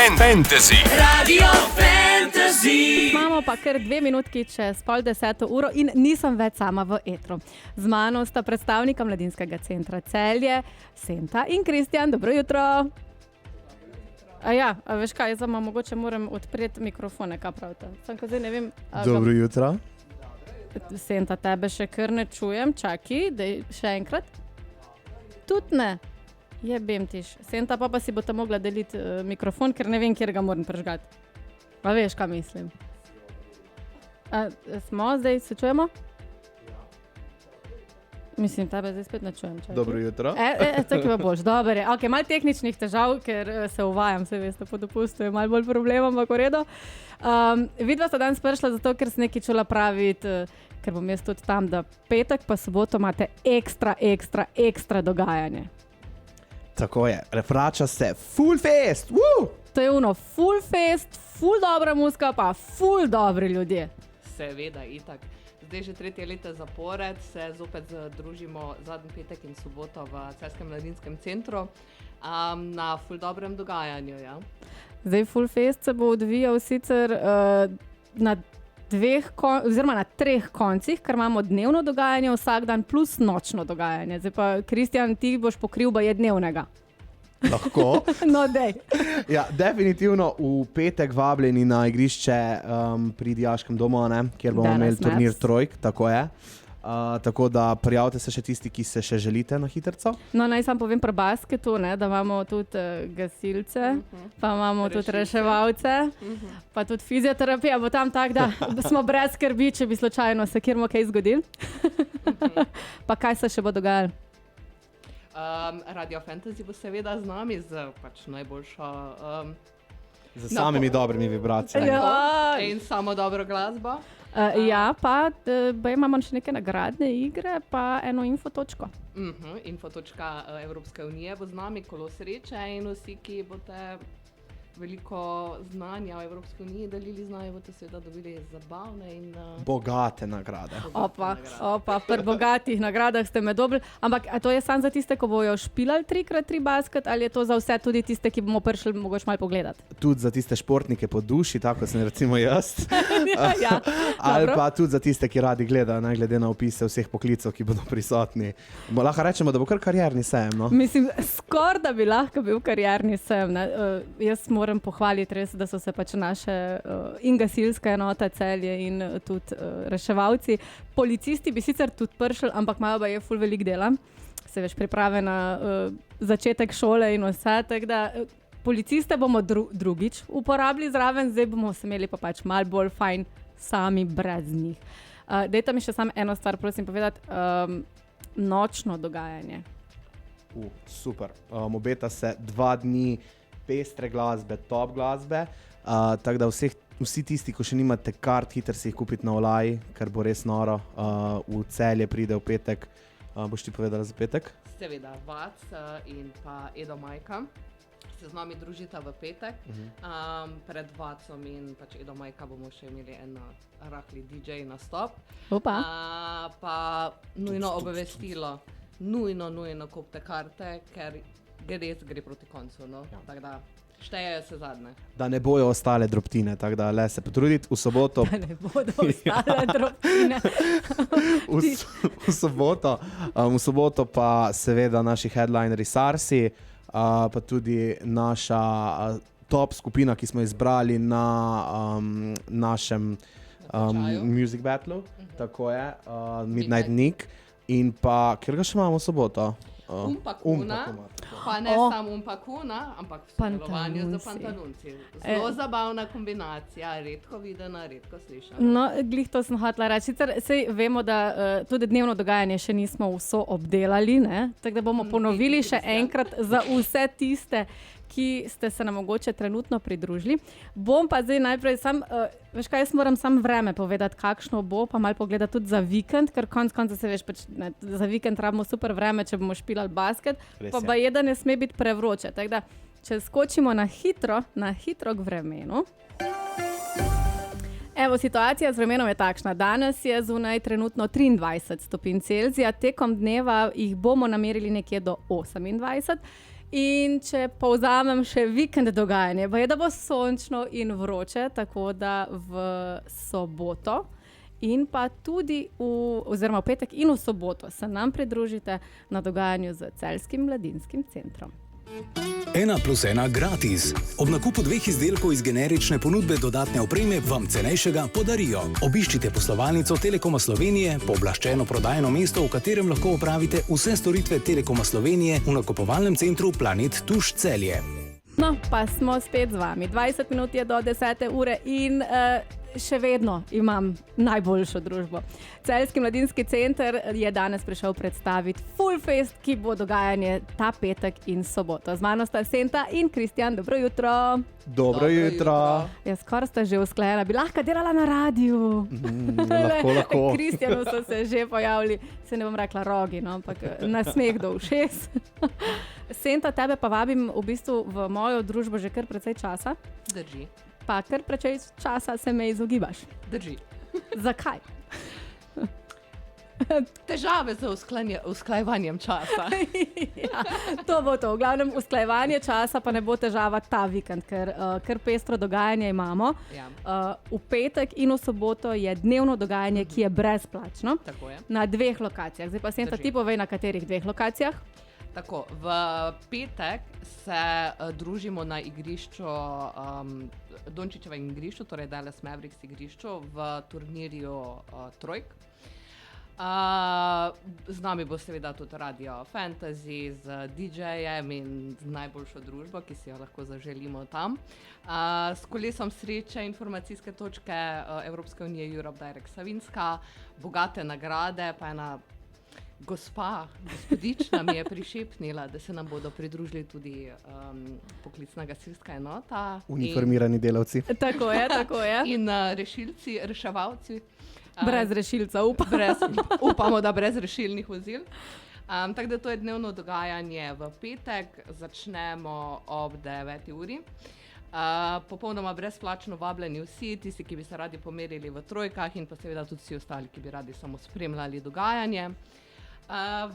Fantasy. Radio Fantasy. Imamo pa kar 2 minutki čez 9:30 in nisem več sama v etru. Z mano sta predstavnika Mladinskega centra Celje, Senta in Kristjan. Dobro jutro. A veš kaj, jaz mogoče moram odpreti mikrofone, kaj pravite? Sam ko zdaj ne vem. Dobro jutro. Senta, tebe še kar ne čujem, čaki, daj še enkrat. Tudi ne. Jebem tiš. Senta pa si bo ta mogla deliti mikrofon, ker ne vem, kjer ga moram prižgati. A veš, kaj mislim? Smo zdaj, se čujemo? Mislim, tebe zdaj spet ne čujem. Čaki. Dobro jutro. Tako je boljš, dobro je. Ok, malo tehničnih težav, ker se uvajam, se veste, po dopustu je malo bolj problem, ampak v redu. Vidva sta danes prišla zato, ker sem nekaj čula praviti, ker bom jaz tudi tam, da petek pa soboto imate ekstra dogajanje. Tako je, vrača se Full Fest. Woo! To je ono, full fest, full dobra muzika, pa full dobri ljudje. Seveda, itak. Zdaj že 3. leto zapored se zopet družimo zadnji petek in soboto v Celjskem mladinskem centru na full dobrem dogajanju. Ja? Zdaj full fest se bo odvijal sicer na 3 koncih, ker imamo dnevno dogajanje vsak dan plus nočno dogajanje. Zdaj pa, Kristjan, ti boš pokril baje dnevnega. Lahko. No, dej. Ja, definitivno v petek vabljeni na igrišče pri Dijaškem domu, kjer bomo imeli turnir trojk, tako je. Tako da prijavite se še tisti, ki se še želite na hitrco. No, naj sam povem pri basketu, da imamo tudi gasilce, pa imamo tudi reševalce, pa tudi fizioterapija bo tam tak, da smo brez skrbi, če bi slučajno se kjermo kaj zgodil. Pa kaj se še bo dogajalo? Radio Fantasy bo seveda z nami, z pač najboljšo Z samimi dobrimi vibracijami. in samo dobro glasbo. Pa imamo še neke nagradne igre, pa eno infotočko. Infotočka Evropske unije bo z nami, kolo sreče, in vsi, ki boste veliko znanja o Evropski uniji delili z nami, boste seveda dobili zabavne in bogate nagrade. Opa, pri bogatih nagradah ste me dobili. Ampak a to je samo za tiste, ko bojo špilali 3x3 basket, ali je to za vse, tudi tiste, ki bomo prišli mogoče malo pogledati? Tudi za tiste športnike po duši, tako sem recimo jaz. Ja, ali pa tudi za tiste, ki radi gledajo, ne glede na opise vseh poklicov, ki bodo prisotni. Lahko rečemo, da bo kar karierni sejem, no? Mislim, skoraj da bi lahko bil karierni sejem. Jaz moram pohvaliti res, da so se pač naše in gasilska enota Celje in tudi reševalci. Policisti bi sicer tudi prišli, ampak imajo pa je ful veliko dela. Se veš, priprave na začetek šole in vse, tako da policiste bomo drugič uporabili zraven, zdaj bomo se imeli pa pač malo bolj fajn sami brez njih. Dajte mi še samo eno stvar, prosim povedati, nočno dogajanje. Super, obeta se 2 dni pestre glasbe, top glasbe, tako da vsi tisti, ko še nimate kart, hitro si jih kupiti na Olaji, ker bo res noro. V Celje pride v petek. Boš ti povedala za petek? Seveda, Vac in pa Edo Majka se z nami družita v petek. Pred Vacom in pač Edo Majka bomo še imeli en rahli DJ nastop. Pa nujno obvestilo, nujno kupite karte, ker gre proti koncu, no? Ja. Tako da štejejo se zadnje. Da ne bojo ostale drobtine, tako da le se potruditi v soboto. Da ne bodo ostale drobtine. v soboto pa seveda naši headlineri Sarsi, pa tudi naša top skupina, ki smo izbrali na našem Music Battlu, tako je, Midnight Nick, in pa, kjer ga še imamo v soboto? Umpakuna, pa ne samo Umpakuna, ampak v sodelovanju z Pantalunci. Zelo zabavna kombinacija, redko videna, redko slišana. No, glih to sem hotela reči. Sej vemo, da tudi dnevno dogajanje še nismo vso obdelali, tako da bomo ponovili še enkrat za vse tiste, ki ste se nam mogoče trenutno pridružili. Bom pa zdaj najprej veš kaj, jaz moram samo vreme povedati, kakšno bo, pa malo pogledati tudi za vikend, ker konca se veš, za vikend rabimo super vreme, če bomo špilali basket, pa baje, da ne sme biti prevroče. Tako da, če skočimo na hitro k vremenu. Evo, situacija z vremenom je takšna. Danes je zunaj trenutno 23 stopinj Celzija, tekom dneva jih bomo namerili nekje do 28. In če povzamem še vikend dogajanje, pa je, da bo sončno in vroče, tako da v soboto in pa tudi oziroma v petek in v soboto se nam pridružite na dogajanju z Celjskim mladinskim centrom. 1+1 gratis. Ob nakupu 2 izdelkov iz generične ponudbe dodatne opreme vam cenejšega podarijo. Obiščite poslovalnico Telekoma Slovenije, pooblaščeno prodajno mesto, v katerem lahko opravite vse storitve Telekoma Slovenije v nakupovalnem centru Planet Tuš Celje. No, pa smo spet z vami. 20 minut je do 10. ure in še vedno imam najboljšo družbo. Celjski mladinski center je danes prišel predstaviti Full Fest, ki bo dogajanje ta petek in soboto. Z mano sta Senta in Kristjan, dobro jutro. Dobro jutro. Ja, skoraj sta že usklajena, bi lahko delala na radiju. Lahko. Kristjanu so se že pojavili, se ne bom rekla rogi, no, ampak nasmeh do ušes. Senta, tebe pa vabim v bistvu v mojo družbo že kar precej časa. Drži. Pa kar precej časa se me izogibaš. Drži. Zakaj? Težave z usklajevanjem časa. Ja, to bo to. V glavnem, usklajevanje časa pa ne bo težava ta vikend, ker pestro dogajanje imamo. Ja. V petek in v soboto je dnevno dogajanje, ki je brezplačno. Tako je. Na 2 lokacijah. Zdaj pa Senta, ti povej, na katerih 2 lokacijah? Tako, v petek se družimo na igrišču, Dončićevem igrišču, torej Dallas Mavericks igrišču v turnirju Trojk. Z nami bo seveda tudi Radio Fantasy z DJ-jem in z najboljšo družbo, ki si jo lahko zaželimo tam. S kolesom sreče informacijske točke Evropske unije Europe Direct Savinjska, bogate nagrade, pa ena gospodična mi je prišepnila, da se nam bodo pridružili tudi poklicna gasilska enota. Uniformirani delavci. Tako je, tako je. In reševalci. Brez rešilca, upamo, da brez rešilnih vozil. Tako da to je dnevno dogajanje v petek, začnemo ob 9. uri. Popolnoma brezplačno vabljeni vsi, tisti, ki bi se radi pomerili v trojkah in pa seveda tudi vsi ostali, ki bi radi samo spremljali dogajanje.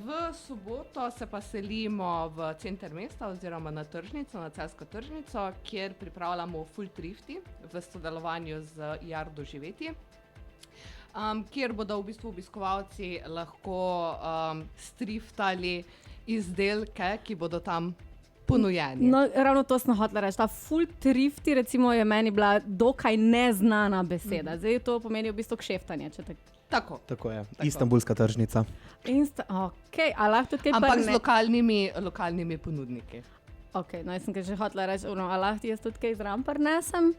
V soboto se pa selimo v center mesta oziroma na tržnico, na Celjsko tržnico, kjer pripravljamo Full Thrifty v sodelovanju z IAR Doživeti. Kjer bodo v bistvu obiskovalci lahko striftali izdelke, ki bodo tam ponujeni. No, ravno to sem hotela reči. Ta Full Thrifty recimo je meni bila dokaj neznana beseda. Zdaj to pomeni v bistvu kšeftanje. Tako je. Istanbulska tržnica. Okay. A lahko tudi kaj ampak z lokalnimi ponudniki. Ok, no jaz sem že hotela reči, a lahko jaz tudi kaj zraven prinesem?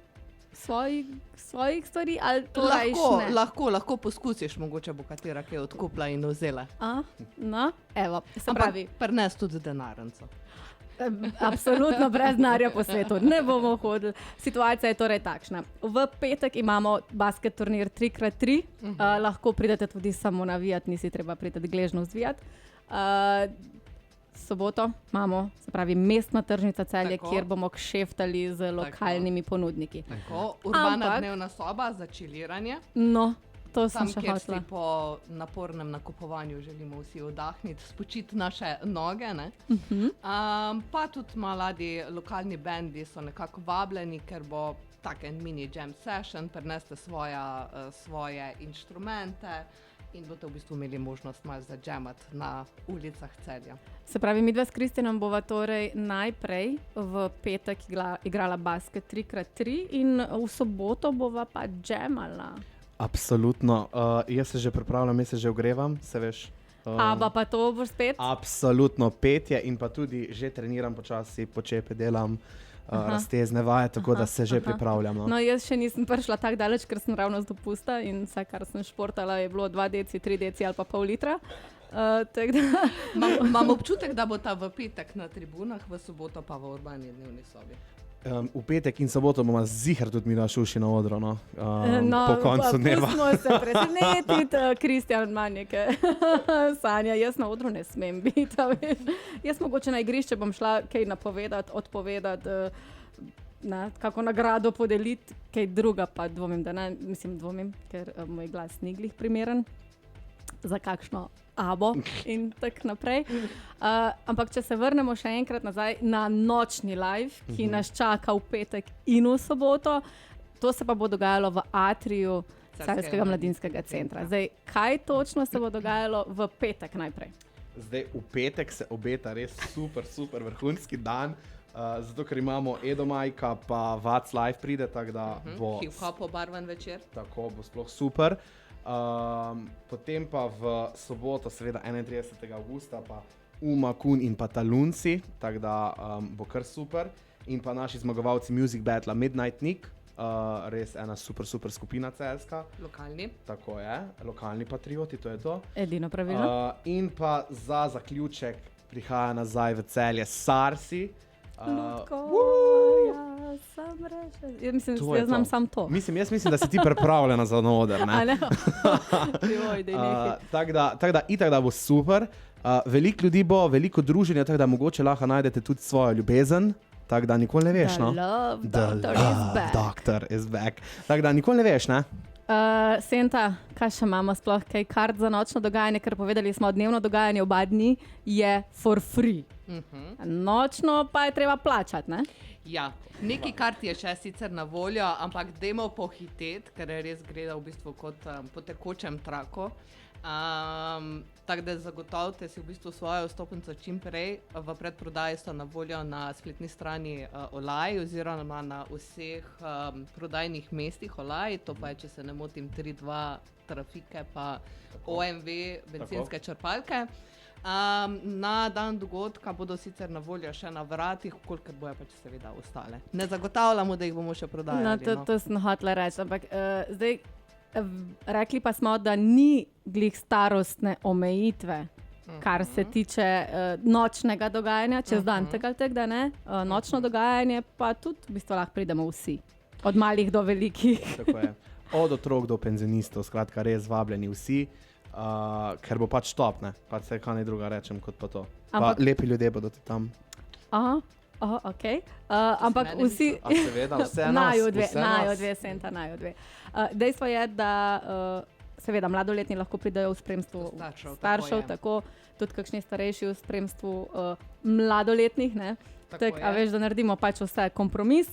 Svojih stvari ali to ne? Lahko poskusiš, mogoče bo katera kaj odkupila in vzela. No, evo, se ampak pravi. Prines tudi denarnico. Absolutno brez denarja po svetu, ne bomo hodili. Situacija je torej takšna. V petek imamo basket turnir 3x3, lahko pridete tudi samo navijati, nisi treba prideti gležno zvijati. Soboto imamo, se pravi, mestna tržnica Celje, kjer bomo kšeftali z lokalnimi ponudniki. Tako, urbana dnevna soba za čiliranje. No, to sem tam, še kjer hotela. si po napornem nakupovanju želimo vsi oddahniti, spočiti naše noge. Pa tudi mladi lokalni bendi so nekako vabljeni, ker bo tak en mini jam session, prineste svoje inštrumente in boste v bistvu imeli možnost malo zadžemati na ulicah Celja. Se pravi, midva s Kristjanom bova torej najprej v petek igrala basket 3x3 in v soboto bova pa džemala. Absolutno. Jaz se že pripravljam, jaz se že ogrevam, se veš. Pa to boš spet? Absolutno, petje in pa tudi že treniram počasi, počepe delam, raztezne vaje, tako da se že pripravljam. No, jaz še nisem prišla tako daleč, ker sem ravno z dopusta in vse, kar sem športala, je bilo 2 deci, 3 deci ali pa pol litra. Imam občutek, da bo ta v petek na tribunah, v soboto pa v urbani dnevni sobi. V petek in soboto bomo ziher tudi mi našuši na odro, po koncu dneva. Pustimo se presenetiti, Kristjan ima neke sanja, jaz na odru ne smem biti. Jaz mogoče na igrišče bom šla kaj napovedati, odpovedati, kako nagrado podeliti, kaj druga pa dvomim, ker moj glas ni glih primeren za kakšno Abo in tako naprej. Ampak če se vrnemo še enkrat nazaj na nočni live, ki nas čaka v petek in v soboto, to se pa bo dogajalo v atriju Celjskega mladinskega centra. Zdaj, kaj točno se bo dogajalo v petek najprej? Zdaj, v petek se obeta res super vrhunski dan, zato ker imamo Edo Majka pa Vac Live pride, tako da bo... Hip-hop obarvan večer. Tako bo sploh super. Potem pa v soboto, seveda 31. augusta, pa Uma, Kun in pa Talunci, tako da bo kar super. In pa naši zmagovalci Music Battle Midnight Nick, res ena super skupina celjska. Lokalni. Tako je, lokalni patrioti, to je to. Edino pravilno. In pa za zaključek prihaja nazaj v Celje Sarsi. Lutko, jaz sem rešen. Jaz znam samo to. Jaz mislim, da si ti pripravljena za oder, ne? A ne? Joj, daj nekaj. Tako da itak da bo super. Veliko ljudi bo, veliko druženja, tako da mogoče lahko najdete tudi svojo ljubezen. Tako da nikoli ne veš, no? The love doctor is back. Tako da nikoli ne veš, ne? Senta, kaj še imamo sploh? Kaj kart za nočno dogajanje, ker povedali smo, dnevno dogajanje oba dni je for free. Nočno pa je treba plačati, ne? Ja, neki kart je še sicer na voljo, ampak dajmo pohiteti, ker res gre v bistvu kot po tekočem traku. Tako da zagotovite si v bistvu svojo vstopnico čim prej. V predprodaji so na voljo na spletni strani Olaj oziroma na vseh prodajnih mestih Olaj. To pa je, če se ne motim, 3.2 trafike pa OMV bencinske črpalke. Na dan dogodka bodo sicer na voljo še na vratih, kolikor bojo pač seveda ostale. Ne zagotavljamo, da jih bomo še prodajali. To sem hotela reči, ampak zdaj rekli pa smo, da ni glih starostne omejitve, kar se tiče nočnega dogajanja, čez dan tega, da ne. Nočno dogajanje pa tudi v bistvu lahko pridemo vsi, od malih do velikih. Tako je. Od otrok do penzionistov, skratka res vabljeni vsi, ker bo pač top, ne. Pač se kaj ne druga rečem kot pa to. Pa lepi ljudje bodo tudi tam. Ok. Ampak vsi... Seveda, vse nas. Naju dve, Senta, naju dve. Dejstvo je, da seveda mladoletni lahko pridejo v spremstvu staršev, tako tudi kakšni starejši v spremstvu mladoletnih, ne? A veš, da naredimo pač vse kompromis.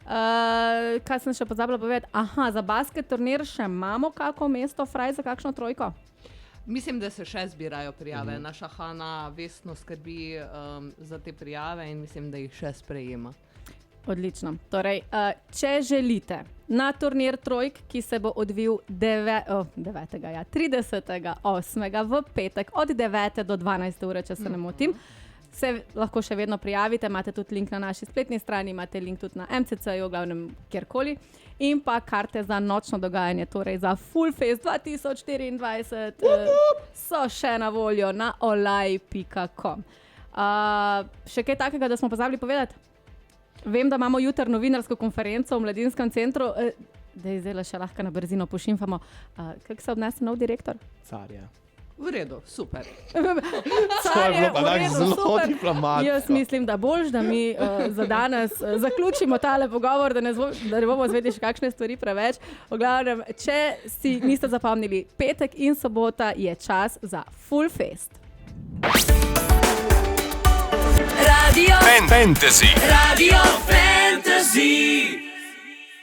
Kaj sem še pozabila povedati? Za basket turnir še imamo kako mesto fraj za kakšno trojko? Mislim, da se še zbirajo prijave. Naša Hana vestno skrbi za te prijave in mislim, da jih še sprejema. Odlično. Torej, če želite na turnir trojk, ki se bo odvil 30.8. v petek od 9. do 12. ure, če se ne motim, se lahko še vedno prijavite, imate tudi link na naši spletni strani, imate link tudi na MCC-ju, v glavnem kjerkoli, in pa karte za nočno dogajanje, torej za Full Fest 2024 so še na voljo na olaj.com. Še kaj takega, da smo pozabili povedati? Vem, da imamo jutri novinarsko konferenco v Mladinskem centru, da je zdaj še lahko na brzino pošimfamo. Kako se obnese nov direktor? Car je. V redu, super. Car je v redu, super. Jaz mislim, da boljš, da mi za danes zaključimo tale pogovor, da ne bomo zvedeli še kakšne stvari preveč. V glavnem, če si niste zapomnili, petek in sobota je čas za Full Fest. Radio Fantasy. Radio Fantasy.